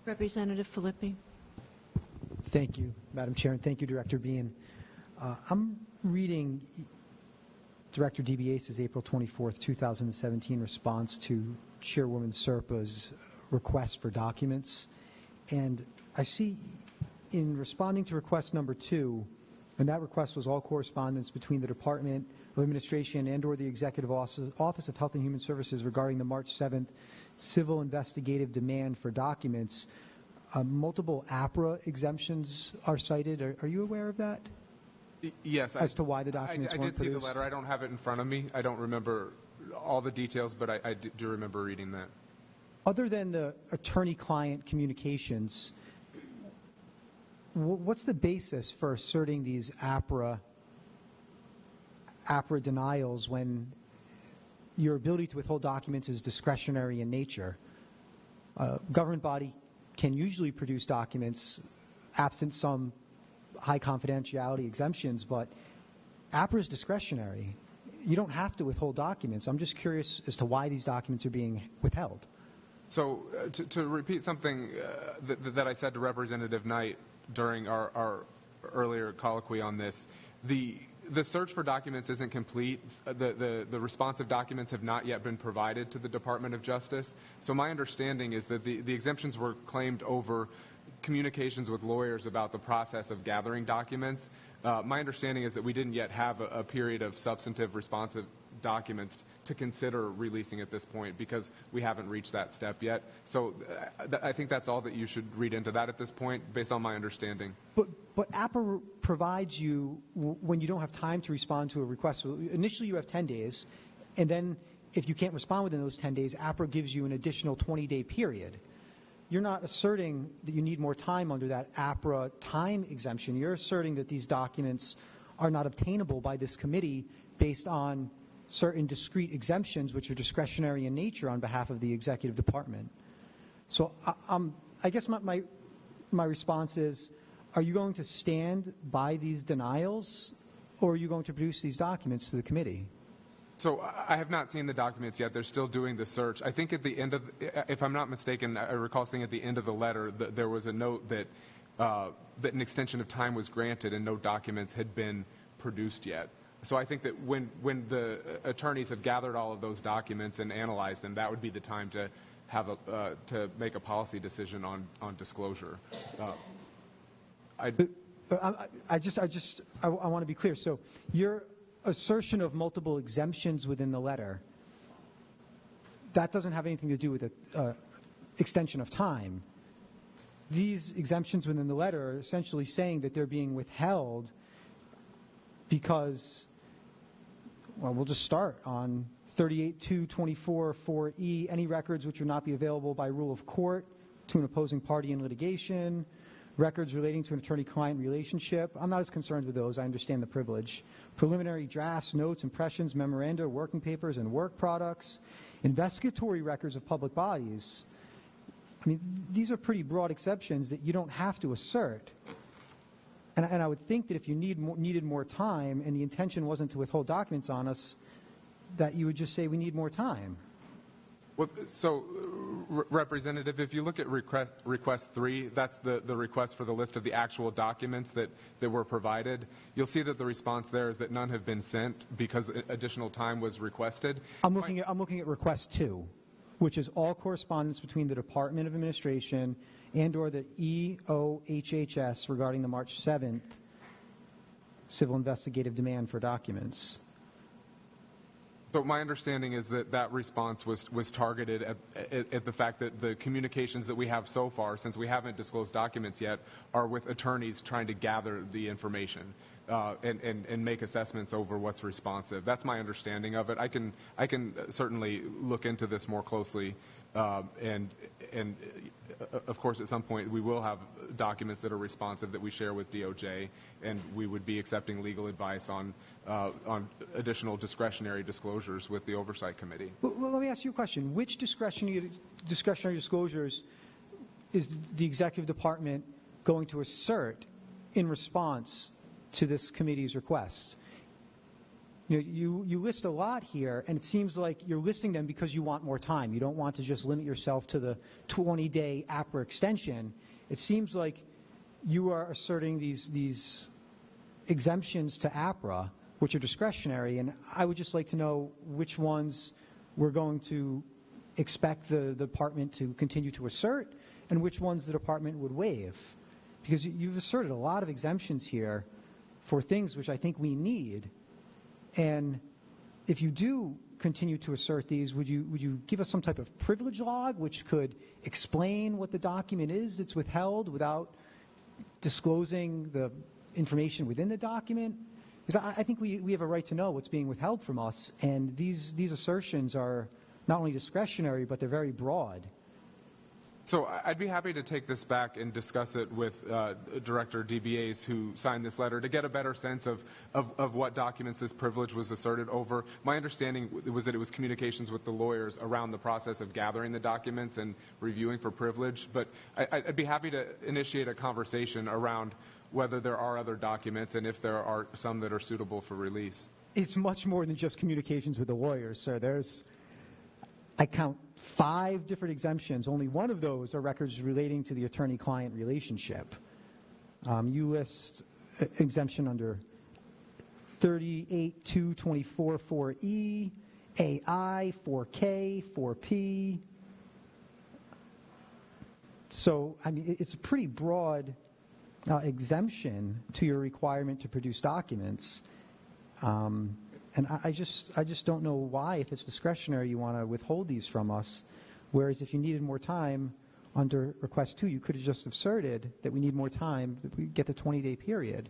Representative Filippi. Thank you, Madam Chair, and thank you, Director Beane. I'm reading Director DiBiase's April 24th, 2017 response to Chairwoman Serpa's request for documents. And I see in responding to request number 2, and that request was all correspondence between the Department of Administration and or the Executive Office of Health and Human Services regarding the March 7th civil investigative demand for documents. Multiple APRA exemptions are cited. Are you aware of that? Yes. As to why the documents weren't produced? I did see the letter. I don't have it in front of me. I don't remember all the details, but I do remember reading that. Other than the attorney-client communications, what's the basis for asserting these APRA denials when your ability to withhold documents is discretionary in nature? Government body can usually produce documents absent some high confidentiality exemptions, but APRA is discretionary. You don't have to withhold documents. I'm just curious as to why these documents are being withheld. So to repeat something that I said to Representative Knight during our earlier colloquy on this, the search for documents isn't complete. The responsive documents have not yet been provided to the Department of Justice. So my understanding is that the exemptions were claimed over communications with lawyers about the process of gathering documents. My understanding is that we didn't yet have a period of substantive responsive documents to consider releasing at this point because we haven't reached that step yet. So I think that's all that you should read into that at this point based on my understanding. But APRA provides you, when you don't have time to respond to a request, so initially you have 10 days, and then if you can't respond within those 10 days, APRA gives you an additional 20-day period. You're not asserting that you need more time under that APRA time exemption. You're asserting that these documents are not obtainable by this committee based on certain discrete exemptions which are discretionary in nature on behalf of the executive department. So I guess my response is, are you going to stand by these denials, or are you going to produce these documents to the committee? So I have not seen the documents yet. They're still doing the search. I think at the end of, if I'm not mistaken, I recall seeing at the end of the letter that there was a note that that an extension of time was granted and no documents had been produced yet. So I think that when the attorneys have gathered all of those documents and analyzed them, that would be the time to have to make a policy decision on disclosure. I want to be clear. So your assertion of multiple exemptions within the letter, that doesn't have anything to do with the extension of time. These exemptions within the letter are essentially saying that they're being withheld because, well, we'll just start on 38.224.4e, any records which would not be available by rule of court to an opposing party in litigation, records relating to an attorney-client relationship. I'm not as concerned with those. I understand the privilege. Preliminary drafts, notes, impressions, memoranda, working papers, and work products, investigatory records of public bodies. I mean, these are pretty broad exceptions that you don't have to assert. And I would think that if you needed more time and the intention wasn't to withhold documents on us, that you would just say we need more time. Well, so, Representative, if you look at request 3, that's the request for the list of the actual documents that were provided. You'll see that the response there is that none have been sent because additional time was requested. I'm looking at request 2, which is all correspondence between the Department of Administration and or the EOHHS regarding the March 7th civil investigative demand for documents. So my understanding is that that response was targeted at the fact that the communications that we have so far, since we haven't disclosed documents yet, are with attorneys trying to gather the information and make assessments over what's responsive. That's my understanding of it. I can certainly look into this more closely, and of course at some point we will have documents that are responsive that we share with DOJ, and we would be accepting legal advice on additional discretionary disclosures with the Oversight Committee. Well, let me ask you a question. Which discretionary disclosures is the Executive Department going to assert in response to this committee's request? You list a lot here, and it seems like you're listing them because you want more time. You don't want to just limit yourself to the 20-day APRA extension. It seems like you are asserting these exemptions to APRA, which are discretionary, and I would just like to know which ones we're going to expect the department to continue to assert and which ones the department would waive. Because you've asserted a lot of exemptions here for things which I think we need. And if you do continue to assert these, would you give us some type of privilege log which could explain what the document is that's withheld without disclosing the information within the document? Because I think we have a right to know what's being withheld from us, and these assertions are not only discretionary, but they're very broad. So I'd be happy to take this back and discuss it with Director DiBiase, who signed this letter, to get a better sense of what documents this privilege was asserted over. My understanding was that it was communications with the lawyers around the process of gathering the documents and reviewing for privilege. But I'd be happy to initiate a conversation around whether there are other documents and if there are some that are suitable for release. It's much more than just communications with the lawyers, sir. I count 5 different exemptions. Only one of those are records relating to the attorney-client relationship. You list exemption under 38.224.4E, AI, 4K, 4P. So, I mean, it's a pretty broad exemption to your requirement to produce documents. And I just don't know why, if it's discretionary, you want to withhold these from us. Whereas if you needed more time under request 2, you could have just asserted that we need more time, that we get the 20-day period.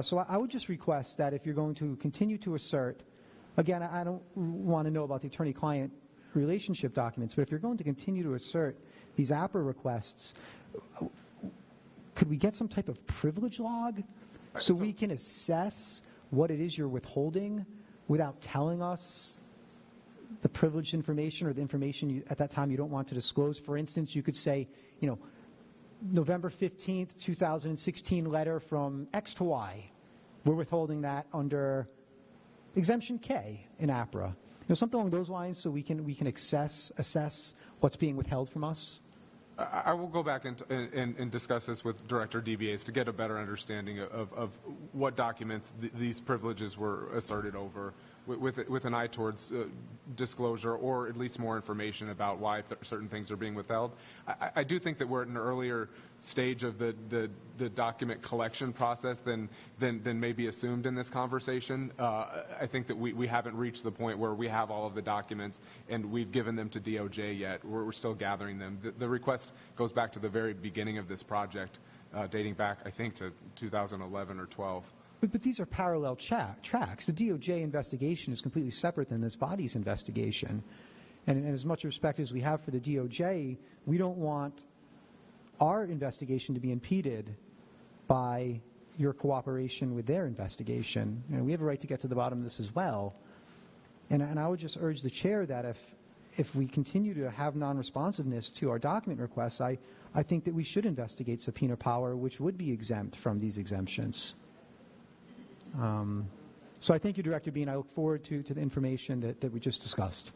So I would just request that if you're going to continue to assert, again, I don't want to know about the attorney-client relationship documents, but if you're going to continue to assert these APRA requests, could we get some type of privilege log so we can assess what it is you're withholding without telling us the privileged information or the information at that time you don't want to disclose? For instance, you could say, November 15th, 2016 letter from X to Y. We're withholding that under exemption K in APRA. Something along those lines, so we can assess what's being withheld from us. I will go back and discuss this with Director DiBiase to get a better understanding of what documents these privileges were asserted over, with an eye towards disclosure or at least more information about why certain things are being withheld. I do think that we're at an earlier stage of the document collection process than may be assumed in this conversation. I think that we haven't reached the point where we have all of the documents and we've given them to DOJ yet. We're still gathering them. The request goes back to the very beginning of this project, dating back, I think, to 2011 or 12. But these are parallel tracks. The DOJ investigation is completely separate than this body's investigation. And as much respect as we have for the DOJ, we don't want our investigation to be impeded by your cooperation with their investigation. We have a right to get to the bottom of this as well. And I would just urge the chair that if we continue to have non-responsiveness to our document requests, I think that we should investigate subpoena power, which would be exempt from these exemptions. So I thank you, Director Beane. I look forward to the information that we just discussed.